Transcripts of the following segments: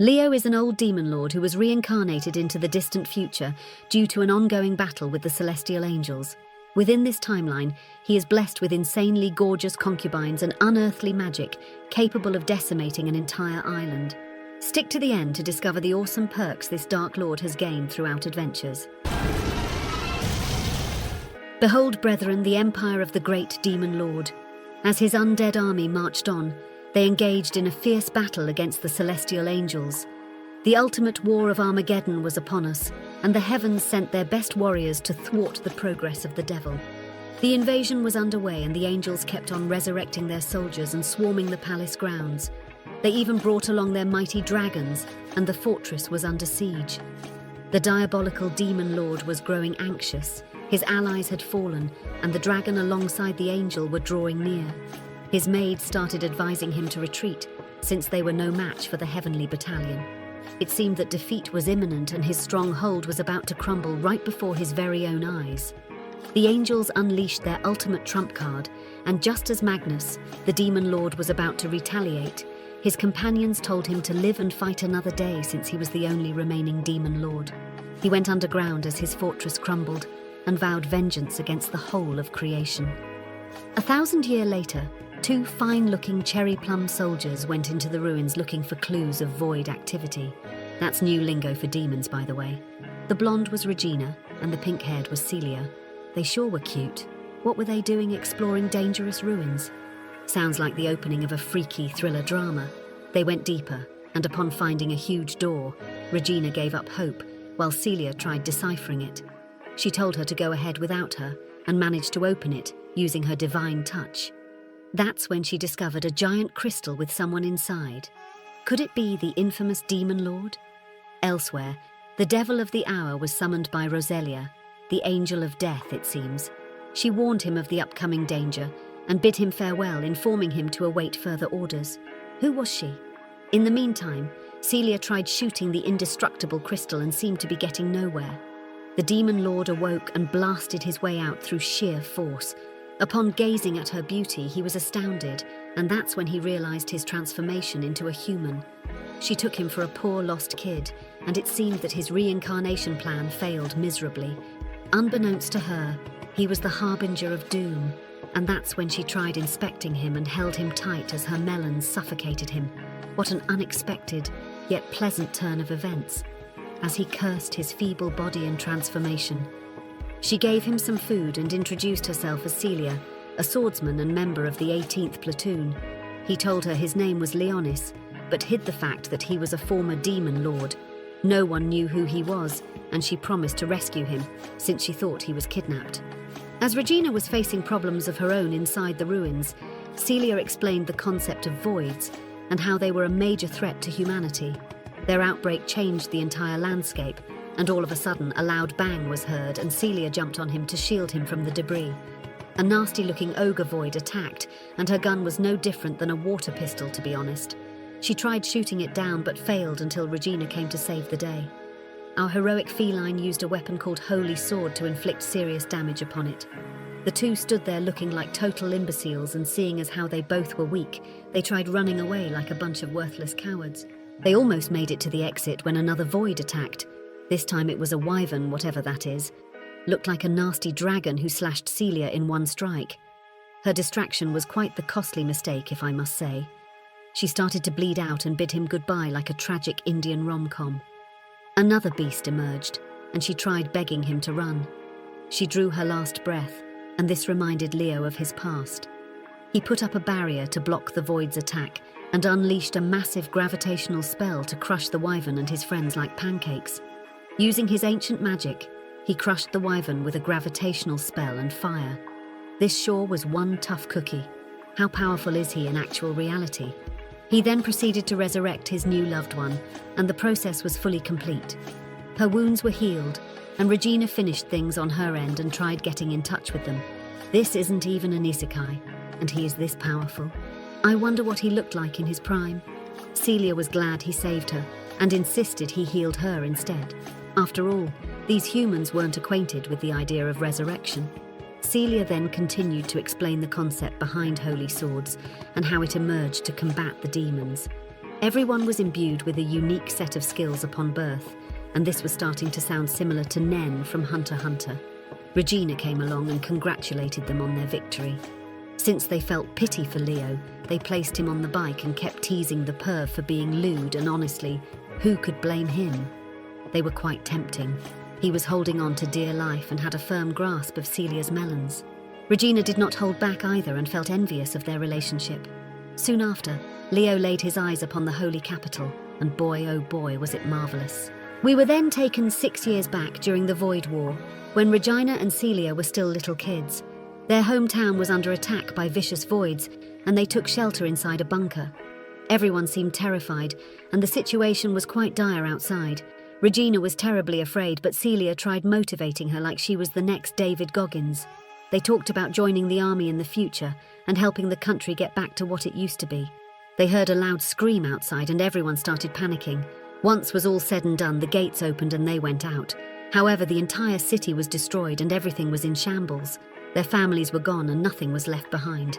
Leo is an old demon lord who was reincarnated into the distant future due to an ongoing battle with the celestial angels. Within this timeline, he is blessed with insanely gorgeous concubines and unearthly magic capable of decimating an entire island. Stick to the end to discover the awesome perks this Dark Lord has gained throughout adventures. Behold, brethren, the empire of the great demon lord. As his undead army marched on, they engaged in a fierce battle against the celestial angels. The ultimate war of Armageddon was upon us, and the heavens sent their best warriors to thwart the progress of the devil. The invasion was underway, and the angels kept on resurrecting their soldiers and swarming the palace grounds. They even brought along their mighty dragons, and the fortress was under siege. The diabolical demon lord was growing anxious. His allies had fallen, and the dragon alongside the angel were drawing near. His maids started advising him to retreat, since they were no match for the heavenly battalion. It seemed that defeat was imminent, and his stronghold was about to crumble right before his very own eyes. The angels unleashed their ultimate trump card, and just as Magnus, the demon lord, was about to retaliate, his companions told him to live and fight another day since he was the only remaining demon lord. He went underground as his fortress crumbled and vowed vengeance against the whole of creation. 1,000 years later, two fine-looking cherry plum soldiers went into the ruins looking for clues of void activity. That's new lingo for demons, by the way. The blonde was Regina, and the pink-haired was Celia. They sure were cute. What were they doing exploring dangerous ruins? Sounds like the opening of a freaky thriller drama. They went deeper, and upon finding a huge door, Regina gave up hope, while Celia tried deciphering it. She told her to go ahead without her, and managed to open it, using her divine touch. That's when she discovered a giant crystal with someone inside. Could it be the infamous demon lord? Elsewhere, the devil of the hour was summoned by Roselia, the angel of death, it seems. She warned him of the upcoming danger and bid him farewell, informing him to await further orders. Who was she? In the meantime, Celia tried shooting the indestructible crystal and seemed to be getting nowhere. The demon lord awoke and blasted his way out through sheer force. Upon gazing at her beauty, he was astounded, and that's when he realized his transformation into a human. She took him for a poor lost kid, and it seemed that his reincarnation plan failed miserably. Unbeknownst to her, he was the harbinger of doom, and that's when she tried inspecting him and held him tight as her melons suffocated him. What an unexpected, yet pleasant turn of events, as he cursed his feeble body and transformation. She gave him some food and introduced herself as Celia, a swordsman and member of the 18th platoon. He told her his name was Leonis, but hid the fact that he was a former demon lord. No one knew who he was, and she promised to rescue him, since she thought he was kidnapped. As Regina was facing problems of her own inside the ruins, Celia explained the concept of voids and how they were a major threat to humanity. Their outbreak changed the entire landscape, and all of a sudden a loud bang was heard, and Celia jumped on him to shield him from the debris. A nasty-looking ogre void attacked, and her gun was no different than a water pistol, to be honest. She tried shooting it down but failed until Regina came to save the day. Our heroic feline used a weapon called Holy Sword to inflict serious damage upon it. The two stood there looking like total imbeciles, and seeing as how they both were weak, they tried running away like a bunch of worthless cowards. They almost made it to the exit when another void attacked. This time it was a wyvern, whatever that is. Looked like a nasty dragon who slashed Celia in one strike. Her distraction was quite the costly mistake, if I must say. She started to bleed out and bid him goodbye like a tragic Indian rom-com. Another beast emerged, and she tried begging him to run. She drew her last breath, and this reminded Leo of his past. He put up a barrier to block the void's attack and unleashed a massive gravitational spell to crush the wyvern and his friends like pancakes. Using his ancient magic, he crushed the wyvern with a gravitational spell and fire. This sure was one tough cookie. How powerful is he in actual reality? He then proceeded to resurrect his new loved one, and the process was fully complete. Her wounds were healed, and Regina finished things on her end and tried getting in touch with them. This isn't even an Isekai, and he is this powerful. I wonder what he looked like in his prime. Celia was glad he saved her, and insisted he healed her instead. After all, these humans weren't acquainted with the idea of resurrection. Celia then continued to explain the concept behind holy swords and how it emerged to combat the demons. Everyone was imbued with a unique set of skills upon birth, and this was starting to sound similar to Nen from Hunter x Hunter. Regina came along and congratulated them on their victory. Since they felt pity for Leo, they placed him on the bike and kept teasing the perv for being lewd, and honestly, who could blame him? They were quite tempting. He was holding on to dear life and had a firm grasp of Celia's melons. Regina did not hold back either and felt envious of their relationship. Soon after, Leo laid his eyes upon the holy capital, and boy oh boy was it marvellous. We were then taken 6 years back during the Void War, when Regina and Celia were still little kids. Their hometown was under attack by vicious voids, and they took shelter inside a bunker. Everyone seemed terrified, and the situation was quite dire outside. Regina was terribly afraid, but Celia tried motivating her like she was the next David Goggins. They talked about joining the army in the future and helping the country get back to what it used to be. They heard a loud scream outside and everyone started panicking. Once was all said and done, the gates opened and they went out. However, the entire city was destroyed and everything was in shambles. Their families were gone and nothing was left behind.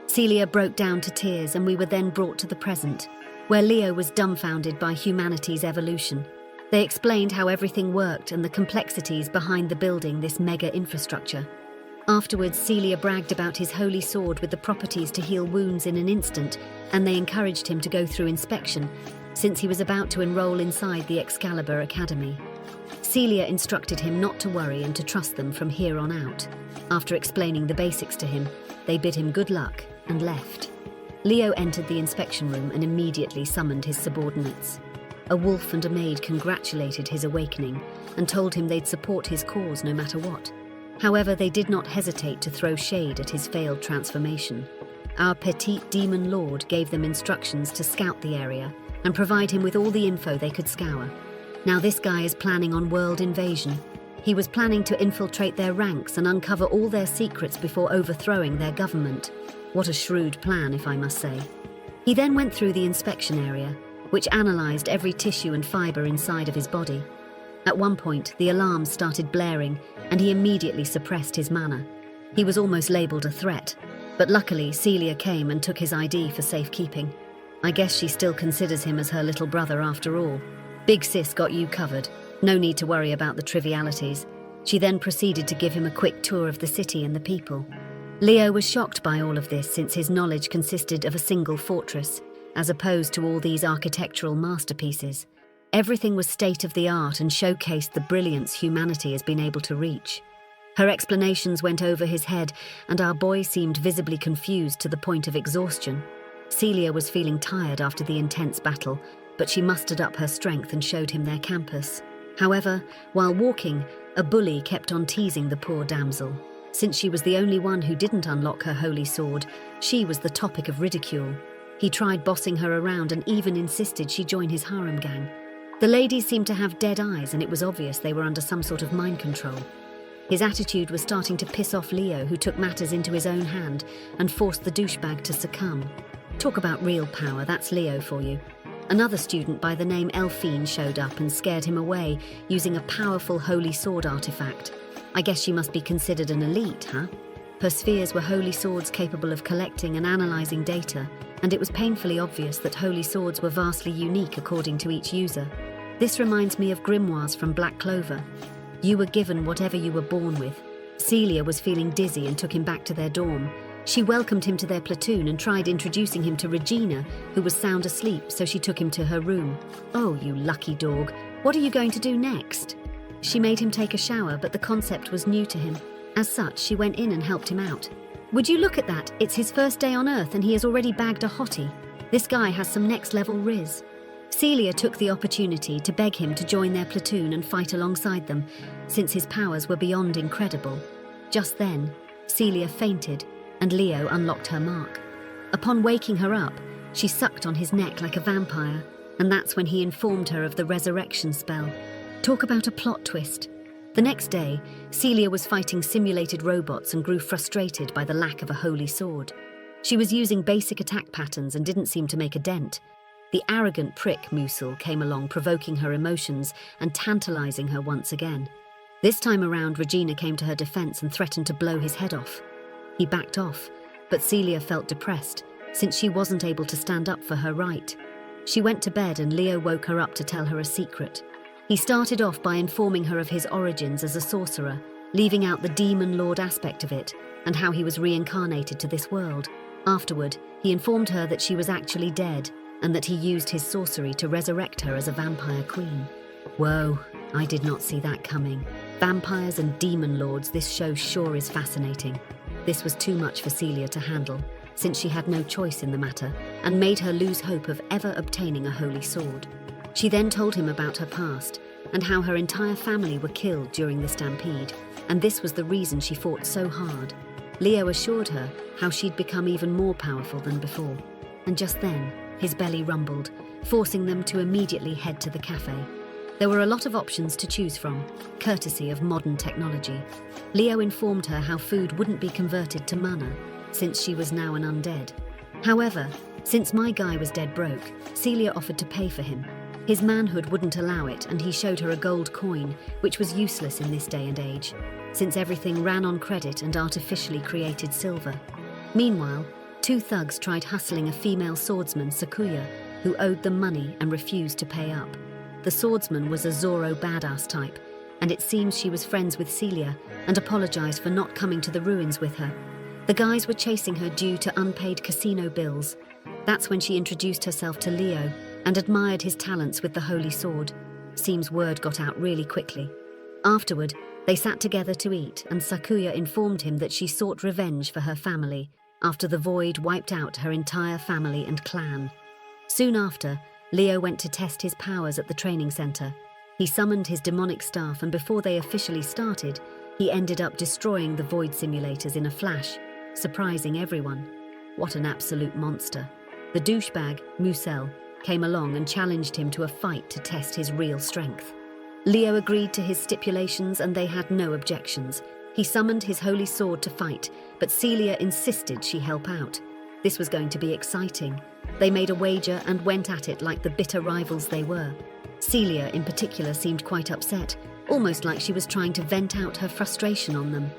Celia broke down to tears, and we were then brought to the present, where Leo was dumbfounded by humanity's evolution. They explained how everything worked and the complexities behind the building this mega infrastructure. Afterwards, Celia bragged about his holy sword with the properties to heal wounds in an instant, and they encouraged him to go through inspection, since he was about to enroll inside the Excalibur Academy. Celia instructed him not to worry and to trust them from here on out. After explaining the basics to him, they bid him good luck and left. Leo entered the inspection room and immediately summoned his subordinates. A wolf and a maid congratulated his awakening and told him they'd support his cause no matter what. However, they did not hesitate to throw shade at his failed transformation. Our petite demon lord gave them instructions to scout the area and provide him with all the info they could scour. Now this guy is planning on world invasion. He was planning to infiltrate their ranks and uncover all their secrets before overthrowing their government. What a shrewd plan, if I must say. He then went through the inspection area, which analysed every tissue and fibre inside of his body. At one point, the alarms started blaring, and he immediately suppressed his mana. He was almost labelled a threat, but luckily Celia came and took his ID for safekeeping. I guess she still considers him as her little brother after all. Big sis got you covered. No need to worry about the trivialities. She then proceeded to give him a quick tour of the city and the people. Leo was shocked by all of this, since his knowledge consisted of a single fortress, as opposed to all these architectural masterpieces. Everything was state-of-the-art and showcased the brilliance humanity has been able to reach. Her explanations went over his head, and our boy seemed visibly confused to the point of exhaustion. Celia was feeling tired after the intense battle, but she mustered up her strength and showed him their campus. However, while walking, a bully kept on teasing the poor damsel. Since she was the only one who didn't unlock her holy sword, she was the topic of ridicule. He tried bossing her around and even insisted she join his harem gang. The ladies seemed to have dead eyes, and it was obvious they were under some sort of mind control. His attitude was starting to piss off Leo, who took matters into his own hand and forced the douchebag to succumb. Talk about real power, that's Leo for you. Another student by the name Elphine showed up and scared him away using a powerful holy sword artifact. I guess she must be considered an elite, huh? Her spheres were holy swords capable of collecting and analysing data, and it was painfully obvious that holy swords were vastly unique according to each user. This reminds me of grimoires from Black Clover. You were given whatever you were born with. Celia was feeling dizzy and took him back to their dorm. She welcomed him to their platoon and tried introducing him to Regina, who was sound asleep, so she took him to her room. Oh, you lucky dog. What are you going to do next? She made him take a shower, but the concept was new to him. As such, she went in and helped him out. Would you look at that? It's his first day on Earth and he has already bagged a hottie. This guy has some next-level riz. Celia took the opportunity to beg him to join their platoon and fight alongside them, since his powers were beyond incredible. Just then, Celia fainted, and Leo unlocked her mark. Upon waking her up, she sucked on his neck like a vampire, and that's when he informed her of the resurrection spell. Talk about a plot twist. The next day, Celia was fighting simulated robots and grew frustrated by the lack of a holy sword. She was using basic attack patterns and didn't seem to make a dent. The arrogant prick Musil came along, provoking her emotions and tantalizing her once again. This time around, Regina came to her defense and threatened to blow his head off. He backed off, but Celia felt depressed, since she wasn't able to stand up for her right. She went to bed and Leo woke her up to tell her a secret. He started off by informing her of his origins as a sorcerer, leaving out the demon lord aspect of it and how he was reincarnated to this world. Afterward, he informed her that she was actually dead and that he used his sorcery to resurrect her as a vampire queen. Whoa, I did not see that coming. Vampires and demon lords, this show sure is fascinating. This was too much for Celia to handle, since she had no choice in the matter, and made her lose hope of ever obtaining a holy sword. She then told him about her past, and how her entire family were killed during the stampede, and this was the reason she fought so hard. Leo assured her how she'd become even more powerful than before, and just then, his belly rumbled, forcing them to immediately head to the cafe. There were a lot of options to choose from, courtesy of modern technology. Leo informed her how food wouldn't be converted to mana, since she was now an undead. However, since my guy was dead broke, Celia offered to pay for him. His manhood wouldn't allow it, and he showed her a gold coin, which was useless in this day and age, since everything ran on credit and artificially created silver. Meanwhile, two thugs tried hustling a female swordsman, Sakuya, who owed them money and refused to pay up. The swordsman was a Zoro badass type, and it seems she was friends with Celia and apologized for not coming to the ruins with her. The guys were chasing her due to unpaid casino bills. That's when she introduced herself to Leo and admired his talents with the holy sword. Seems word got out really quickly. Afterward, they sat together to eat, and Sakuya informed him that she sought revenge for her family after the void wiped out her entire family and clan. Soon after, Leo went to test his powers at the training center. He summoned his demonic staff, and before they officially started, he ended up destroying the void simulators in a flash, surprising everyone. What an absolute monster. The douchebag, Musel, came along and challenged him to a fight to test his real strength. Leo agreed to his stipulations and they had no objections. He summoned his holy sword to fight, but Celia insisted she help out. This was going to be exciting. They made a wager and went at it like the bitter rivals they were. Celia, in particular, seemed quite upset, almost like she was trying to vent out her frustration on them.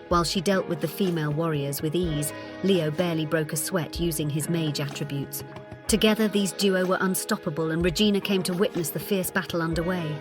While she dealt with the female warriors with ease, Leo barely broke a sweat using his mage attributes. Together, these duo were unstoppable, and Regina came to witness the fierce battle underway.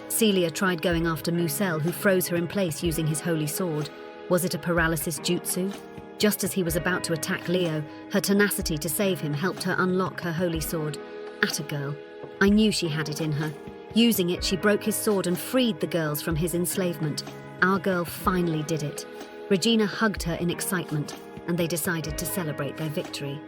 Celia tried going after Musel, who froze her in place using his holy sword. Was it a paralysis jutsu? Just as he was about to attack Leo, her tenacity to save him helped her unlock her holy sword. Atta girl. I knew she had it in her. Using it, she broke his sword and freed the girls from his enslavement. Our girl finally did it. Regina hugged her in excitement, and they decided to celebrate their victory.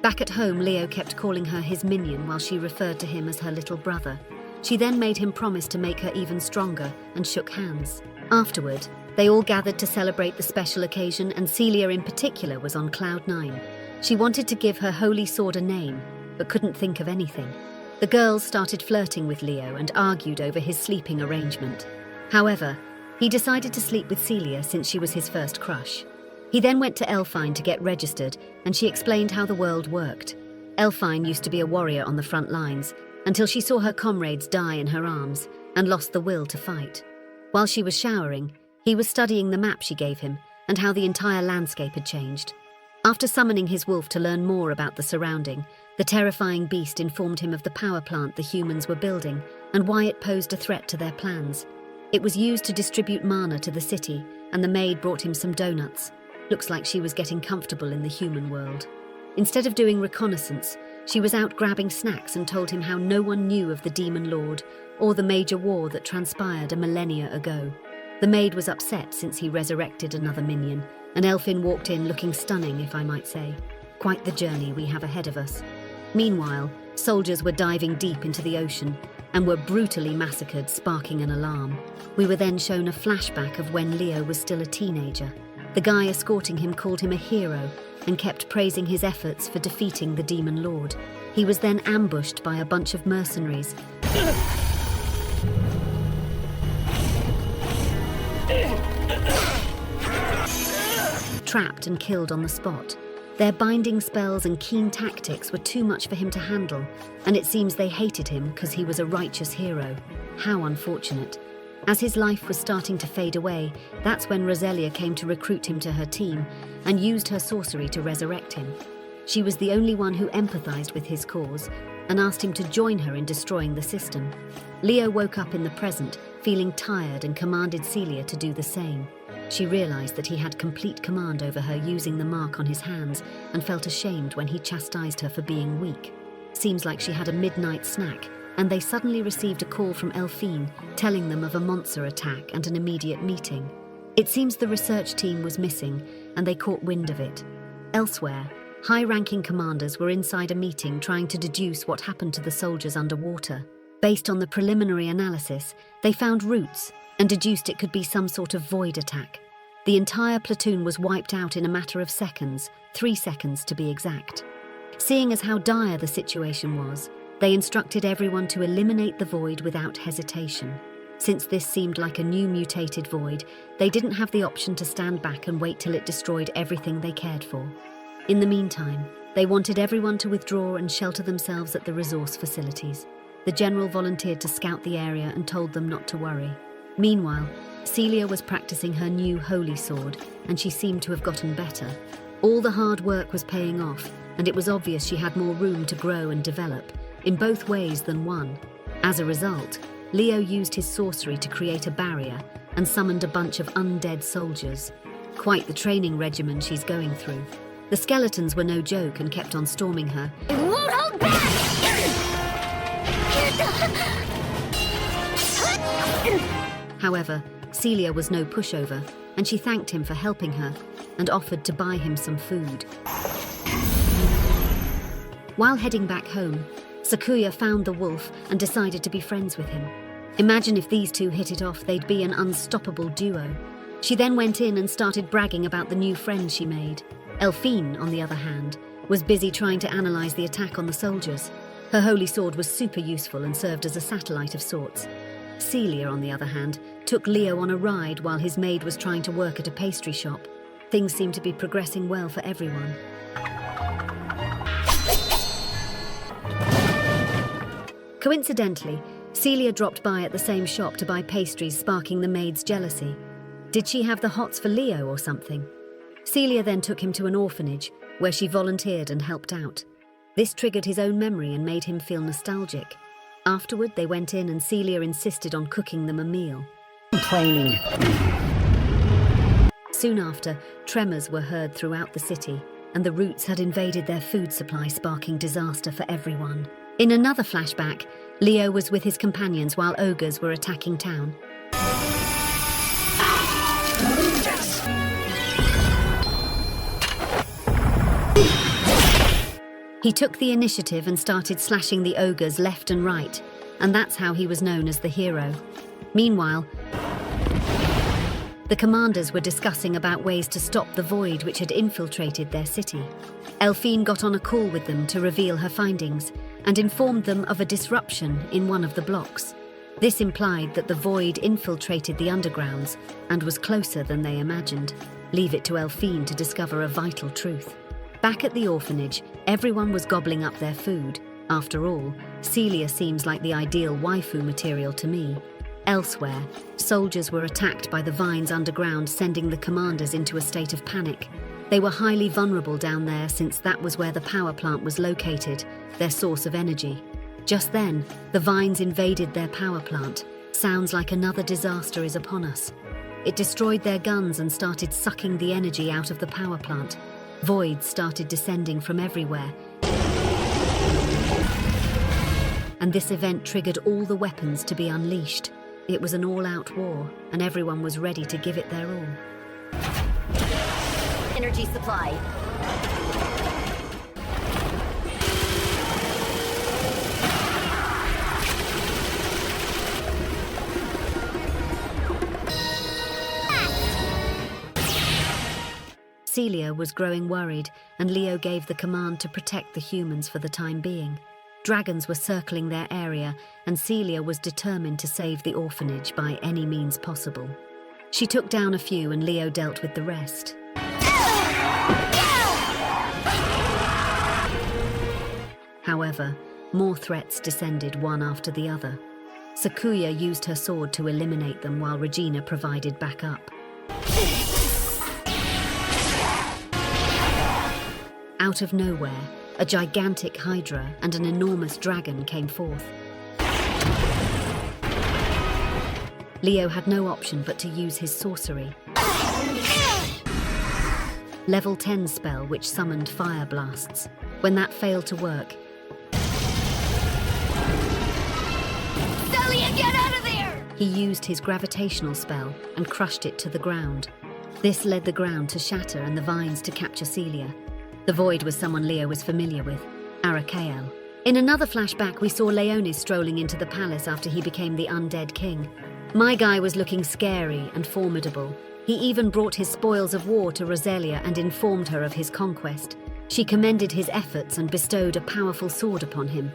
Back at home, Leo kept calling her his minion while she referred to him as her little brother. She then made him promise to make her even stronger and shook hands. Afterward, they all gathered to celebrate the special occasion, and Celia in particular was on cloud nine. She wanted to give her holy sword a name, but couldn't think of anything. The girls started flirting with Leo and argued over his sleeping arrangement. However, he decided to sleep with Celia since she was his first crush. He then went to Elfine to get registered, and she explained how the world worked. Elfine used to be a warrior on the front lines, until she saw her comrades die in her arms and lost the will to fight. While she was showering, he was studying the map she gave him and how the entire landscape had changed. After summoning his wolf to learn more about the surrounding, the terrifying beast informed him of the power plant the humans were building and why it posed a threat to their plans. It was used to distribute mana to the city, and the maid brought him some donuts. Looks like she was getting comfortable in the human world. Instead of doing reconnaissance, she was out grabbing snacks and told him how no one knew of the Demon Lord or the major war that transpired a millennia ago. The maid was upset since he resurrected another minion, and Elfin walked in looking stunning, if I might say. Quite the journey we have ahead of us. Meanwhile, soldiers were diving deep into the ocean and were brutally massacred, sparking an alarm. We were then shown a flashback of when Leo was still a teenager. The guy escorting him called him a hero and kept praising his efforts for defeating the Demon Lord. He was then ambushed by a bunch of mercenaries, trapped and killed on the spot. Their binding spells and keen tactics were too much for him to handle, and it seems they hated him because he was a righteous hero. How unfortunate. As his life was starting to fade away, that's when Roselia came to recruit him to her team and used her sorcery to resurrect him. She was the only one who empathized with his cause, and asked him to join her in destroying the system. Leo woke up in the present, feeling tired, and commanded Celia to do the same. She realized that he had complete command over her using the mark on his hands and felt ashamed when he chastised her for being weak. Seems like she had a midnight snack, and they suddenly received a call from Elphine telling them of a monster attack and an immediate meeting. It seems the research team was missing, and they caught wind of it. Elsewhere, high-ranking commanders were inside a meeting trying to deduce what happened to the soldiers underwater. Based on the preliminary analysis, they found roots and deduced it could be some sort of void attack. The entire platoon was wiped out in a matter of seconds, 3 seconds to be exact. Seeing as how dire the situation was, they instructed everyone to eliminate the void without hesitation. Since this seemed like a new mutated void, they didn't have the option to stand back and wait till it destroyed everything they cared for. In the meantime, they wanted everyone to withdraw and shelter themselves at the resource facilities. The general volunteered to scout the area and told them not to worry. Meanwhile, Celia was practicing her new holy sword, and she seemed to have gotten better. All the hard work was paying off, and it was obvious she had more room to grow and develop, in both ways than one. As a result, Leo used his sorcery to create a barrier and summoned a bunch of undead soldiers. Quite the training regimen she's going through. The skeletons were no joke and kept on storming her. It won't hold back! However, Celia was no pushover, and she thanked him for helping her and offered to buy him some food. While heading back home, Sakuya found the wolf and decided to be friends with him. Imagine if these two hit it off, they'd be an unstoppable duo. She then went in and started bragging about the new friend she made. Elphine, on the other hand, was busy trying to analyze the attack on the soldiers. Her holy sword was super useful and served as a satellite of sorts. Celia, on the other hand, took Leo on a ride while his maid was trying to work at a pastry shop. Things seemed to be progressing well for everyone. Coincidentally, Celia dropped by at the same shop to buy pastries, sparking the maid's jealousy. Did she have the hots for Leo or something? Celia then took him to an orphanage, where she volunteered and helped out. This triggered his own memory and made him feel nostalgic. Afterward, they went in and Celia insisted on cooking them a meal. Complaining. Soon after, tremors were heard throughout the city, and the roots had invaded their food supply, sparking disaster for everyone. In another flashback, Leo was with his companions while ogres were attacking town. He took the initiative and started slashing the ogres left and right, and that's how he was known as the hero. Meanwhile, the commanders were discussing about ways to stop the void which had infiltrated their city. Elphine got on a call with them to reveal her findings and informed them of a disruption in one of the blocks. This implied that the void infiltrated the undergrounds and was closer than they imagined. Leave it to Elphine to discover a vital truth. Back at the orphanage, everyone was gobbling up their food. After all, Celia seems like the ideal waifu material to me. Elsewhere, soldiers were attacked by the vines underground, sending the commanders into a state of panic. They were highly vulnerable down there since that was where the power plant was located, their source of energy. Just then, the vines invaded their power plant. Sounds like another disaster is upon us. It destroyed their guns and started sucking the energy out of the power plant. Voids started descending from everywhere. And this event triggered all the weapons to be unleashed. It was an all-out war, and everyone was ready to give it their all. Energy supply. Celia was growing worried, and Leo gave the command to protect the humans for the time being. Dragons were circling their area, and Celia was determined to save the orphanage by any means possible. She took down a few, and Leo dealt with the rest. However, more threats descended one after the other. Sakuya used her sword to eliminate them while Regina provided backup. Out of nowhere, A gigantic hydra and an enormous dragon came forth. Leo had no option but to use his sorcery. Level 10 spell which summoned fire blasts. When that failed to work, Celia, get out of there! he used his gravitational spell and crushed it to the ground. This led the ground to shatter and the vines to capture Celia. The void was someone Leo was familiar with, Arakael. In another flashback, we saw Leonis strolling into the palace after he became the undead king. My guy was looking scary and formidable. He even brought his spoils of war to Roselia and informed her of his conquest. She commended his efforts and bestowed a powerful sword upon him.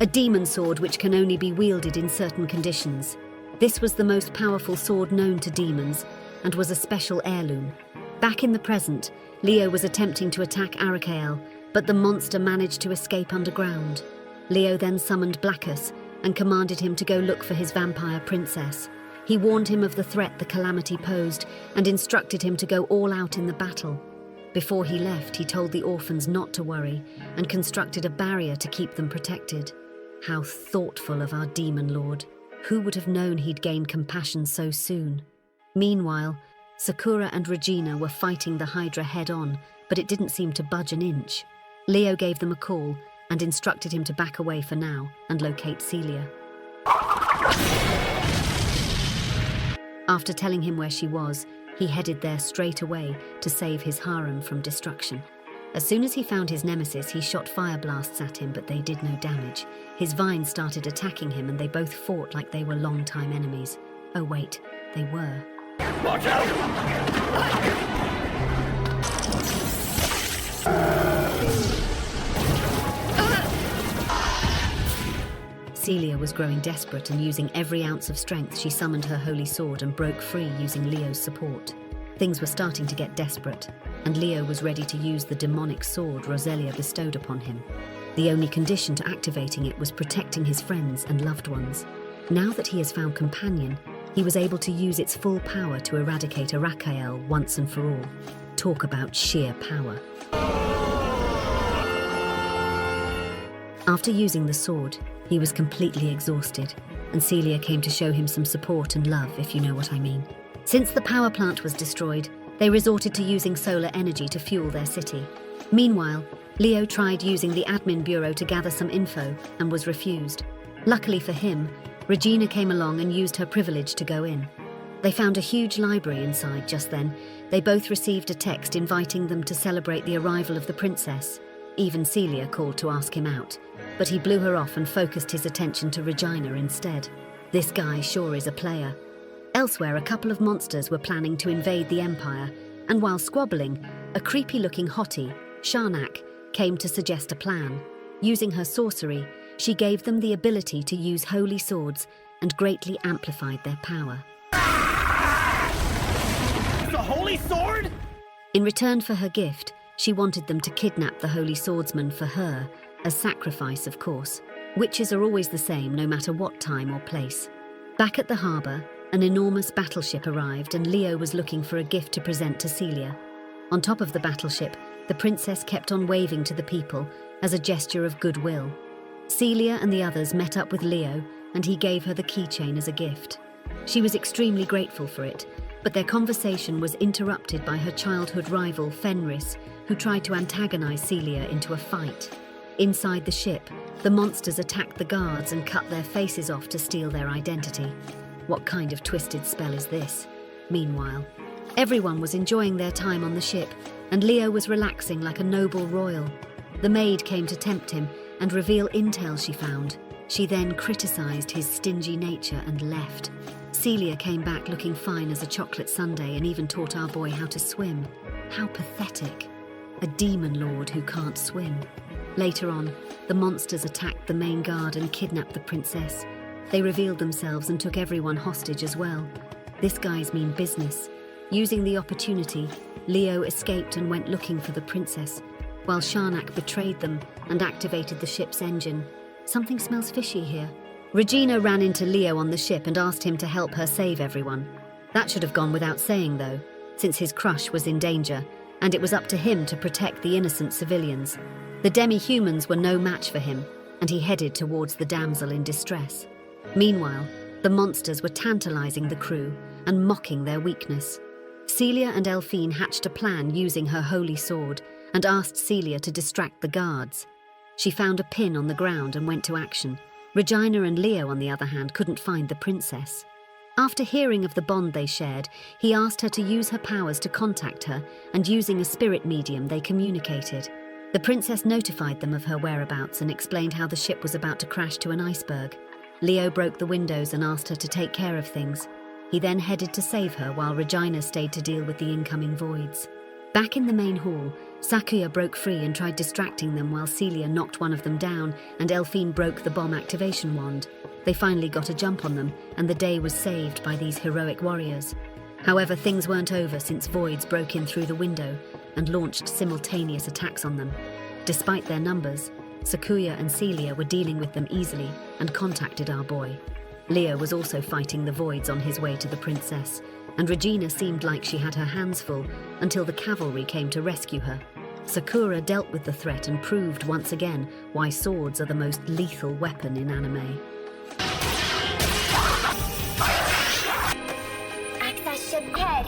A demon sword which can only be wielded in certain conditions. This was the most powerful sword known to demons and was a special heirloom. Back in the present, Leo was attempting to attack Arakael, but the monster managed to escape underground. Leo then summoned Blackus and commanded him to go look for his vampire princess. He warned him of the threat the calamity posed and instructed him to go all out in the battle. Before he left, he told the orphans not to worry and constructed a barrier to keep them protected. How thoughtful of our demon lord. Who would have known he'd gain compassion so soon? Meanwhile, Sakura and Regina were fighting the Hydra head-on, but it didn't seem to budge an inch. Leo gave them a call and instructed him to back away for now and locate Celia. After telling him where she was, he headed there straight away to save his harem from destruction. As soon as he found his nemesis, he shot fire blasts at him, but they did no damage. His vines started attacking him and they both fought like they were long-time enemies. Oh wait, they were. Watch out! Celia was growing desperate, and using every ounce of strength, she summoned her holy sword and broke free using Leo's support. Things were starting to get desperate, and Leo was ready to use the demonic sword Roselia bestowed upon him. The only condition to activating it was protecting his friends and loved ones. Now that he has found companion, he was able to use its full power to eradicate Arakael once and for all. Talk about sheer power. After using the sword, he was completely exhausted, and Celia came to show him some support and love, if you know what I mean. Since the power plant was destroyed, they resorted to using solar energy to fuel their city. Meanwhile, Leo tried using the admin bureau to gather some info and was refused. Luckily for him, Regina came along and used her privilege to go in. They found a huge library inside just then. They both received a text inviting them to celebrate the arrival of the princess. Even Celia called to ask him out, but he blew her off and focused his attention to Regina instead. This guy sure is a player. Elsewhere, a couple of monsters were planning to invade the Empire, and while squabbling, a creepy-looking hottie, Sharnak, came to suggest a plan. Using her sorcery, she gave them the ability to use holy swords and greatly amplified their power. The holy sword? In return for her gift, she wanted them to kidnap the holy swordsman for her, as sacrifice, of course. Witches are always the same, no matter what time or place. Back at the harbour, an enormous battleship arrived, and Leo was looking for a gift to present to Celia. On top of the battleship, the princess kept on waving to the people as a gesture of goodwill. Celia and the others met up with Leo, and he gave her the keychain as a gift. She was extremely grateful for it, but their conversation was interrupted by her childhood rival, Fenris, who tried to antagonize Celia into a fight. Inside the ship, the monsters attacked the guards and cut their faces off to steal their identity. What kind of twisted spell is this? Meanwhile, everyone was enjoying their time on the ship, and Leo was relaxing like a noble royal. The maid came to tempt him and reveal intel she found. She then criticized his stingy nature and left. Celia came back looking fine as a chocolate sundae and even taught our boy how to swim. How pathetic. A demon lord who can't swim. Later on, the monsters attacked the main guard and kidnapped the princess. They revealed themselves and took everyone hostage as well. This guy's mean business. Using the opportunity, Leo escaped and went looking for the princess, while Sharnak betrayed them and activated the ship's engine. Something smells fishy here. Regina ran into Leo on the ship and asked him to help her save everyone. That should have gone without saying, though, since his crush was in danger, and it was up to him to protect the innocent civilians. The demi-humans were no match for him, and he headed towards the damsel in distress. Meanwhile, the monsters were tantalizing the crew and mocking their weakness. Celia and Elphine hatched a plan using her holy sword and asked Celia to distract the guards. She found a pin on the ground and went to action. Regina and Leo, on the other hand, couldn't find the princess. After hearing of the bond they shared, he asked her to use her powers to contact her, and using a spirit medium they communicated. The princess notified them of her whereabouts and explained how the ship was about to crash to an iceberg. Leo broke the windows and asked her to take care of things. He then headed to save her while Regina stayed to deal with the incoming voids. Back in the main hall, Sakuya broke free and tried distracting them while Celia knocked one of them down and Elphine broke the bomb activation wand. They finally got a jump on them, and the day was saved by these heroic warriors. However, things weren't over since voids broke in through the window and launched simultaneous attacks on them. Despite their numbers, Sakuya and Celia were dealing with them easily and contacted our boy. Leo was also fighting the voids on his way to the princess, and Regina seemed like she had her hands full until the cavalry came to rescue her. Sakura dealt with the threat and proved once again why swords are the most lethal weapon in anime. Access ship head.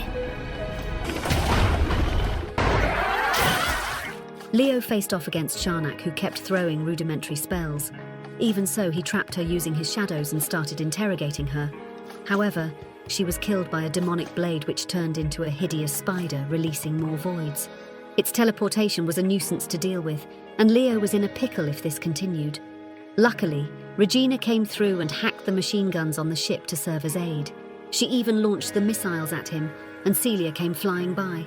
Leo faced off against Sharnak, who kept throwing rudimentary spells. Even so, he trapped her using his shadows and started interrogating her. However, she was killed by a demonic blade which turned into a hideous spider, releasing more voids. Its teleportation was a nuisance to deal with, and Leo was in a pickle if this continued. Luckily, Regina came through and hacked the machine guns on the ship to serve as aid. She even launched the missiles at him, and Celia came flying by.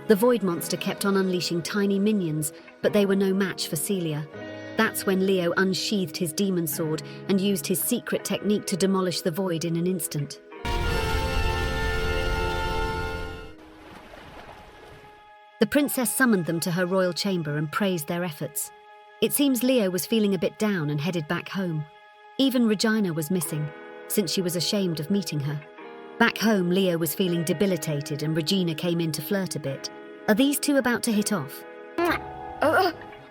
The void monster kept on unleashing tiny minions, but they were no match for Celia. That's when Leo unsheathed his demon sword and used his secret technique to demolish the void in an instant. The princess summoned them to her royal chamber and praised their efforts. It seems Leo was feeling a bit down and headed back home. Even Regina was missing, since she was ashamed of meeting her. Back home, Leo was feeling debilitated and Regina came in to flirt a bit. Are these two about to hit off?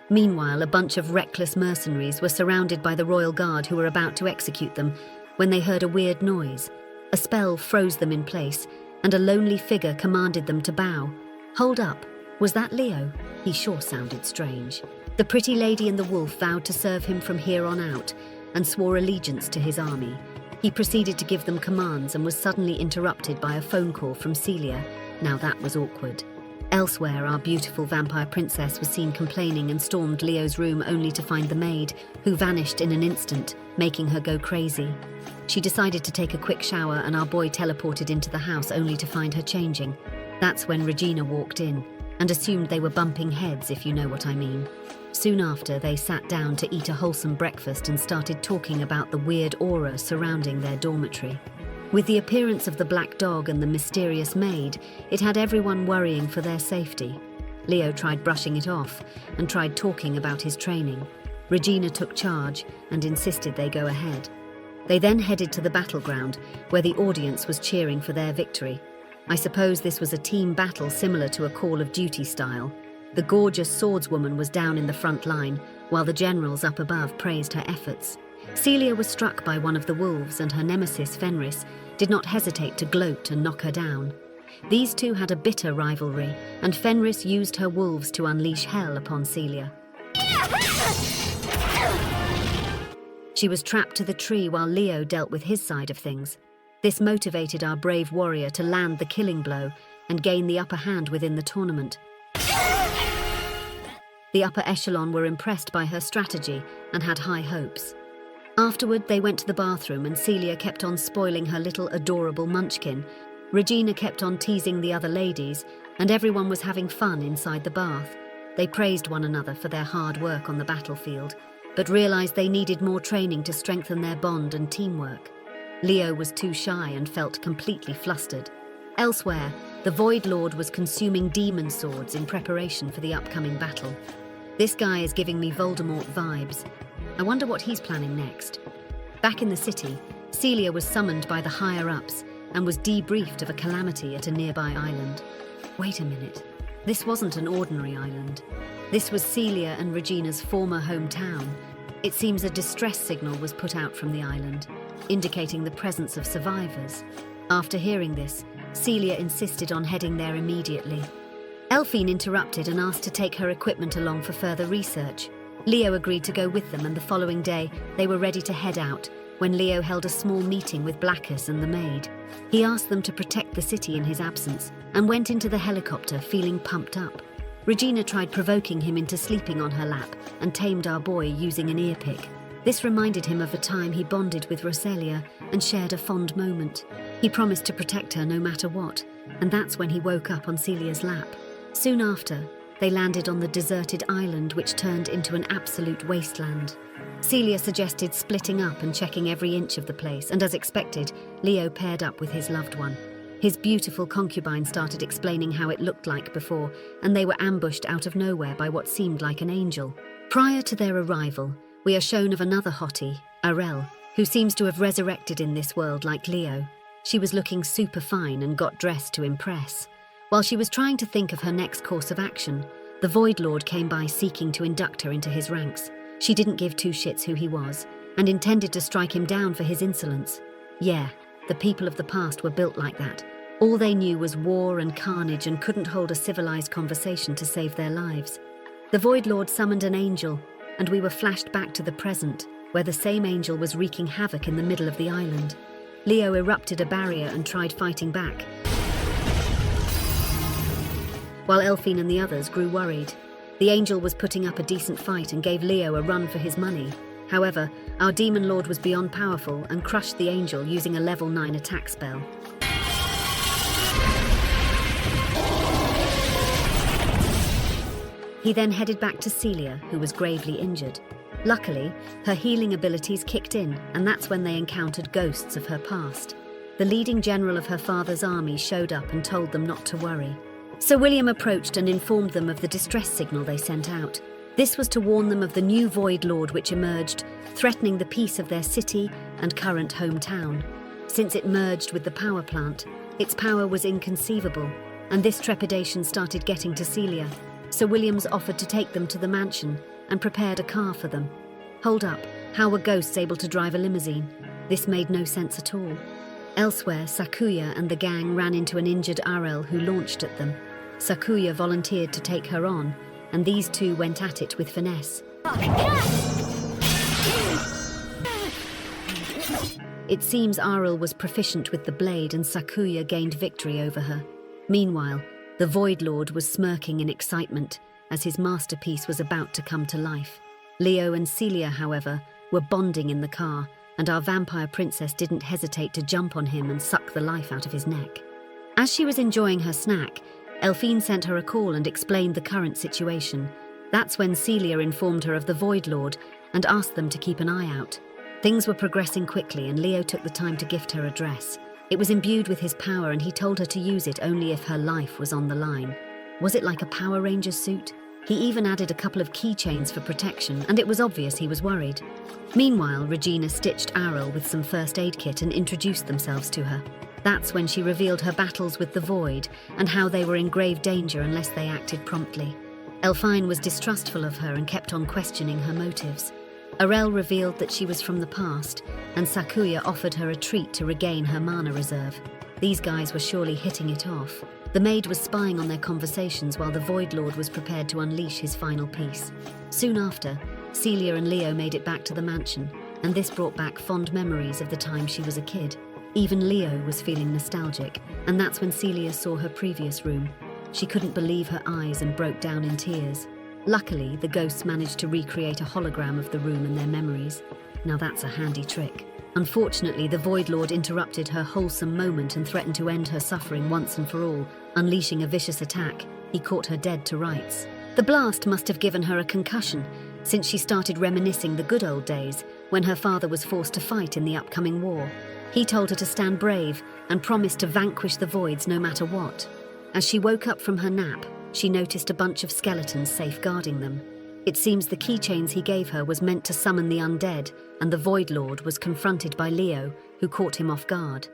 Meanwhile, a bunch of reckless mercenaries were surrounded by the royal guard who were about to execute them when they heard a weird noise. A spell froze them in place, and a lonely figure commanded them to bow. Hold up, was that Leo? He sure sounded strange. The pretty lady and the wolf vowed to serve him from here on out and swore allegiance to his army. He proceeded to give them commands and was suddenly interrupted by a phone call from Celia. Now that was awkward. Elsewhere, our beautiful vampire princess was seen complaining and stormed Leo's room only to find the maid, who vanished in an instant, making her go crazy. She decided to take a quick shower and our boy teleported into the house only to find her changing. That's when Regina walked in and assumed they were bumping heads, if you know what I mean. Soon after, they sat down to eat a wholesome breakfast and started talking about the weird aura surrounding their dormitory. With the appearance of the black dog and the mysterious maid, it had everyone worrying for their safety. Leo tried brushing it off and tried talking about his training. Regina took charge and insisted they go ahead. They then headed to the battleground, where the audience was cheering for their victory. I suppose this was a team battle similar to a Call of Duty style. The gorgeous swordswoman was down in the front line, while the generals up above praised her efforts. Celia was struck by one of the wolves, and her nemesis, Fenris, did not hesitate to gloat and knock her down. These two had a bitter rivalry, and Fenris used her wolves to unleash hell upon Celia. She was trapped to the tree while Leo dealt with his side of things. This motivated our brave warrior to land the killing blow and gain the upper hand within the tournament. The upper echelon were impressed by her strategy and had high hopes. Afterward, they went to the bathroom and Celia kept on spoiling her little adorable munchkin. Regina kept on teasing the other ladies, and everyone was having fun inside the bath. They praised one another for their hard work on the battlefield, but realized they needed more training to strengthen their bond and teamwork. Leo was too shy and felt completely flustered. Elsewhere, the Void Lord was consuming demon swords in preparation for the upcoming battle. This guy is giving me Voldemort vibes. I wonder what he's planning next. Back in the city, Celia was summoned by the higher-ups and was debriefed of a calamity at a nearby island. Wait a minute. This wasn't an ordinary island. This was Celia and Regina's former hometown. It seems a distress signal was put out from the island, indicating the presence of survivors. After hearing this, Celia insisted on heading there immediately. Elphine interrupted and asked to take her equipment along for further research. Leo agreed to go with them, and the following day they were ready to head out when Leo held a small meeting with Blackus and the maid. He asked them to protect the city in his absence and went into the helicopter feeling pumped up. Regina tried provoking him into sleeping on her lap and tamed our boy using an ear pick. This reminded him of a time he bonded with Roselia and shared a fond moment. He promised to protect her no matter what, and that's when he woke up on Celia's lap. Soon after, they landed on the deserted island, which turned into an absolute wasteland. Celia suggested splitting up and checking every inch of the place, and as expected, Leo paired up with his loved one. His beautiful concubine started explaining how it looked like before, and they were ambushed out of nowhere by what seemed like an angel. Prior to their arrival, we are shown of another hottie, Arel, who seems to have resurrected in this world like Leo. She was looking super fine and got dressed to impress. While she was trying to think of her next course of action, the Void Lord came by seeking to induct her into his ranks. She didn't give two shits who he was, and intended to strike him down for his insolence. Yeah, the people of the past were built like that. All they knew was war and carnage and couldn't hold a civilized conversation to save their lives. The Void Lord summoned an angel, and we were flashed back to the present, where the same angel was wreaking havoc in the middle of the island. Leo erupted a barrier and tried fighting back, while Elphine and the others grew worried. The angel was putting up a decent fight and gave Leo a run for his money. However, our demon lord was beyond powerful and crushed the angel using a level 9 attack spell. He then headed back to Celia, who was gravely injured. Luckily, her healing abilities kicked in, and that's when they encountered ghosts of her past. The leading general of her father's army showed up and told them not to worry. Sir William approached and informed them of the distress signal they sent out. This was to warn them of the new Void Lord which emerged, threatening the peace of their city and current hometown. Since it merged with the power plant, its power was inconceivable, and this trepidation started getting to Celia. Sir Williams offered to take them to the mansion and prepared a car for them. Hold up, how were ghosts able to drive a limousine? This made no sense at all. Elsewhere, Sakuya and the gang ran into an injured Arel who launched at them. Sakuya volunteered to take her on, and these two went at it with finesse. It seems Arel was proficient with the blade and Sakuya gained victory over her. Meanwhile, the Void Lord was smirking in excitement as his masterpiece was about to come to life. Leo and Celia, however, were bonding in the car, and our vampire princess didn't hesitate to jump on him and suck the life out of his neck. As she was enjoying her snack, Elphine sent her a call and explained the current situation. That's when Celia informed her of the Void Lord and asked them to keep an eye out. Things were progressing quickly, and Leo took the time to gift her a dress. It was imbued with his power, and he told her to use it only if her life was on the line. Was it like a Power Ranger suit? He even added a couple of keychains for protection, and it was obvious he was worried. Meanwhile, Regina stitched Arel with some first aid kit and introduced themselves to her. That's when she revealed her battles with the Void and how they were in grave danger unless they acted promptly. Elphine was distrustful of her and kept on questioning her motives. Arel revealed that she was from the past, and Sakuya offered her a treat to regain her mana reserve. These guys were surely hitting it off. The maid was spying on their conversations while the Void Lord was prepared to unleash his final piece. Soon after, Celia and Leo made it back to the mansion, and this brought back fond memories of the time she was a kid. Even Leo was feeling nostalgic, and that's when Celia saw her previous room. She couldn't believe her eyes and broke down in tears. Luckily, the ghosts managed to recreate a hologram of the room and their memories. Now that's a handy trick. Unfortunately, the Void Lord interrupted her wholesome moment and threatened to end her suffering once and for all, unleashing a vicious attack. He caught her dead to rights. The blast must have given her a concussion, since she started reminiscing the good old days when her father was forced to fight in the upcoming war. He told her to stand brave and promised to vanquish the Voids no matter what. As she woke up from her nap, she noticed a bunch of skeletons safeguarding them. It seems the keychains he gave her was meant to summon the undead, and the Void Lord was confronted by Leo, who caught him off guard.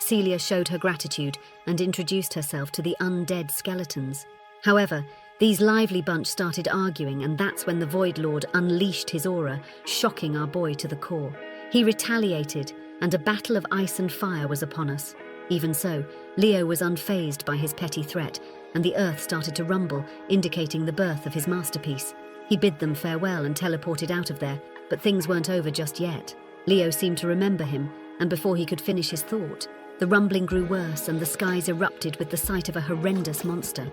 Celia showed her gratitude and introduced herself to the undead skeletons. However, these lively bunch started arguing, and that's when the Void Lord unleashed his aura, shocking our boy to the core. He retaliated, and a battle of ice and fire was upon us. Even so, Leo was unfazed by his petty threat, and the earth started to rumble, indicating the birth of his masterpiece. He bid them farewell and teleported out of there, but things weren't over just yet. Leo seemed to remember him, and before he could finish his thought, the rumbling grew worse and the skies erupted with the sight of a horrendous monster.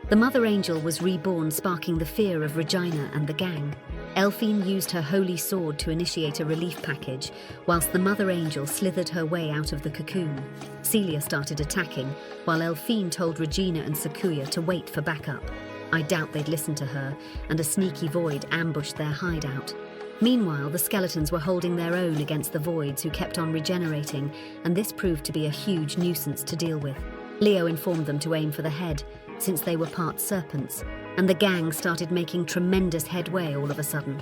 The Mother Angel was reborn, sparking the fear of Regina and the gang. Elphine used her holy sword to initiate a relief package, whilst the Mother Angel slithered her way out of the cocoon. Celia started attacking, while Elphine told Regina and Sakuya to wait for backup. I doubt they'd listen to her, and a sneaky void ambushed their hideout. Meanwhile, the skeletons were holding their own against the voids, who kept on regenerating, and this proved to be a huge nuisance to deal with. Leo informed them to aim for the head, since they were part serpents, and the gang started making tremendous headway all of a sudden.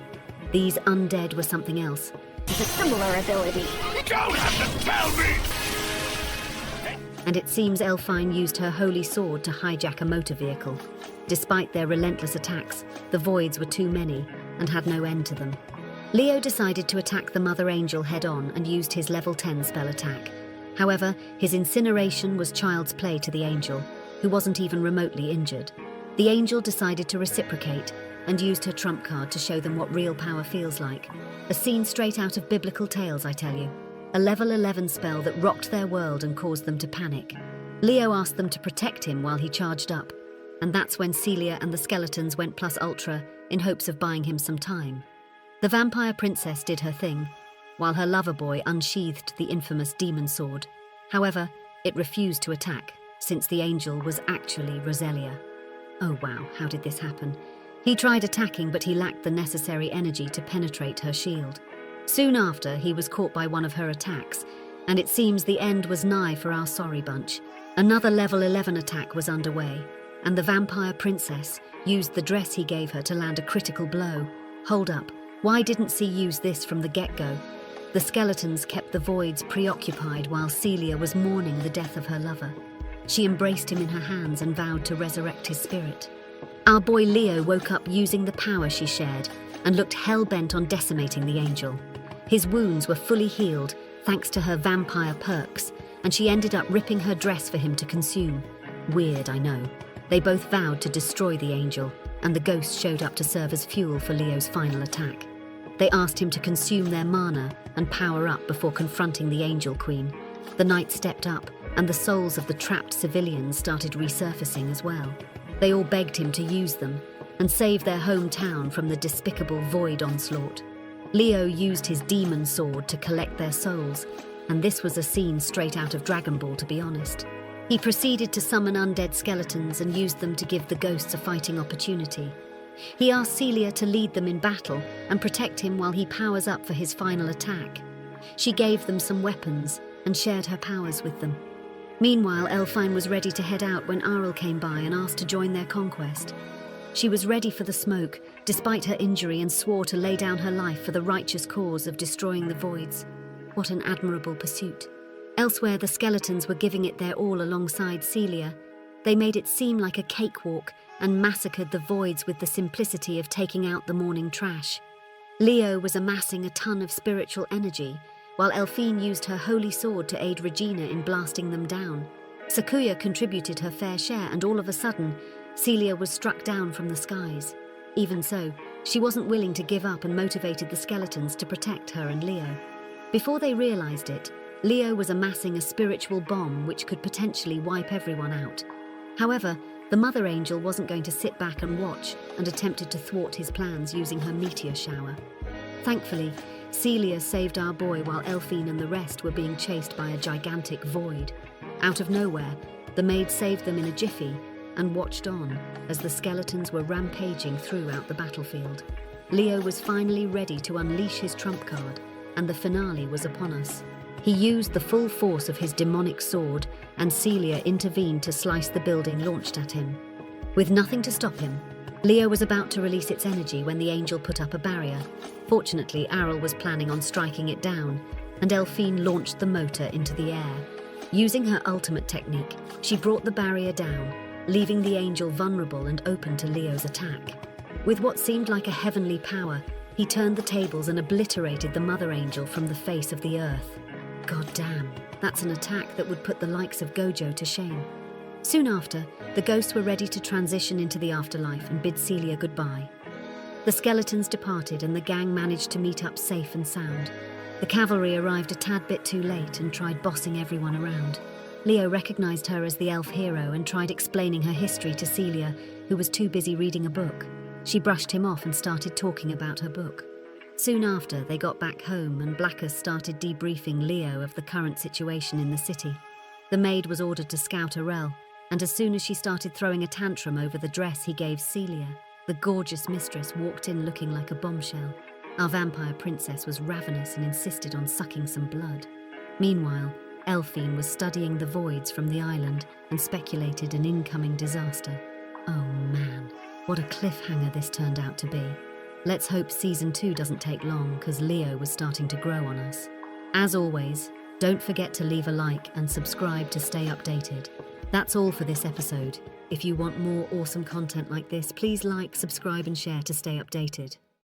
These undead were something else. It's a similar ability. You don't have to tell me! And it seems Elphine used her holy sword to hijack a motor vehicle. Despite their relentless attacks, the voids were too many and had no end to them. Leo decided to attack the Mother Angel head-on and used his level 10 spell attack. However, his incineration was child's play to the angel, who wasn't even remotely injured. The angel decided to reciprocate and used her trump card to show them what real power feels like. A scene straight out of biblical tales, I tell you. A level 11 spell that rocked their world and caused them to panic. Leo asked them to protect him while he charged up, and that's when Celia and the skeletons went plus ultra in hopes of buying him some time. The vampire princess did her thing, while her lover boy unsheathed the infamous demon sword. However, it refused to attack, since the angel was actually Roselia. Oh wow, how did this happen? He tried attacking, but he lacked the necessary energy to penetrate her shield. Soon after, he was caught by one of her attacks, and it seems the end was nigh for our sorry bunch. Another level 11 attack was underway, and the vampire princess used the dress he gave her to land a critical blow. Hold up, why didn't C use this from the get-go? The skeletons kept the voids preoccupied while Celia was mourning the death of her lover. She embraced him in her hands and vowed to resurrect his spirit. Our boy Leo woke up using the power she shared and looked hell-bent on decimating the angel. His wounds were fully healed thanks to her vampire perks, and she ended up ripping her dress for him to consume. Weird, I know. They both vowed to destroy the angel, and the ghost showed up to serve as fuel for Leo's final attack. They asked him to consume their mana and power up before confronting the Angel Queen. The knight stepped up, and the souls of the trapped civilians started resurfacing as well. They all begged him to use them and save their hometown from the despicable void onslaught. Leo used his demon sword to collect their souls, and this was a scene straight out of Dragon Ball, to be honest. He proceeded to summon undead skeletons and used them to give the ghosts a fighting opportunity. He asked Celia to lead them in battle and protect him while he powers up for his final attack. She gave them some weapons and shared her powers with them. Meanwhile, Elphine was ready to head out when Aryll came by and asked to join their conquest. She was ready for the smoke, despite her injury, and swore to lay down her life for the righteous cause of destroying the voids. What an admirable pursuit. Elsewhere, the skeletons were giving it their all alongside Celia. They made it seem like a cakewalk and massacred the voids with the simplicity of taking out the morning trash. Leo was amassing a ton of spiritual energy, while Elphine used her holy sword to aid Regina in blasting them down. Sakuya contributed her fair share, and all of a sudden, Celia was struck down from the skies. Even so, she wasn't willing to give up and motivated the skeletons to protect her and Leo. Before they realized it, Leo was amassing a spiritual bomb which could potentially wipe everyone out. However, the Mother Angel wasn't going to sit back and watch, and attempted to thwart his plans using her meteor shower. Thankfully, Celia saved our boy while Elphine and the rest were being chased by a gigantic void. Out of nowhere, the maid saved them in a jiffy and watched on as the skeletons were rampaging throughout the battlefield. Leo was finally ready to unleash his trump card, and the finale was upon us. He used the full force of his demonic sword, and Celia intervened to slice the building launched at him. With nothing to stop him, Leo was about to release its energy when the angel put up a barrier. Fortunately, Aryll was planning on striking it down, and Elphine launched the motor into the air. Using her ultimate technique, she brought the barrier down, leaving the angel vulnerable and open to Leo's attack. With what seemed like a heavenly power, he turned the tables and obliterated the mother angel from the face of the earth. God damn, that's an attack that would put the likes of Gojo to shame. Soon after, the ghosts were ready to transition into the afterlife and bid Celia goodbye. The skeletons departed and the gang managed to meet up safe and sound. The cavalry arrived a tad bit too late and tried bossing everyone around. Leo recognized her as the elf hero and tried explaining her history to Celia, who was too busy reading a book. She brushed him off and started talking about her book. Soon after, they got back home and Blackus started debriefing Leo of the current situation in the city. The maid was ordered to scout Arel, and as soon as she started throwing a tantrum over the dress he gave Celia, the gorgeous mistress walked in looking like a bombshell. Our vampire princess was ravenous and insisted on sucking some blood. Meanwhile, Elphine was studying the voids from the island and speculated an incoming disaster. Oh man, what a cliffhanger this turned out to be. Let's hope Season 2 doesn't take long, because Leo was starting to grow on us. As always, don't forget to leave a like and subscribe to stay updated. That's all for this episode. If you want more awesome content like this, please like, subscribe and share to stay updated.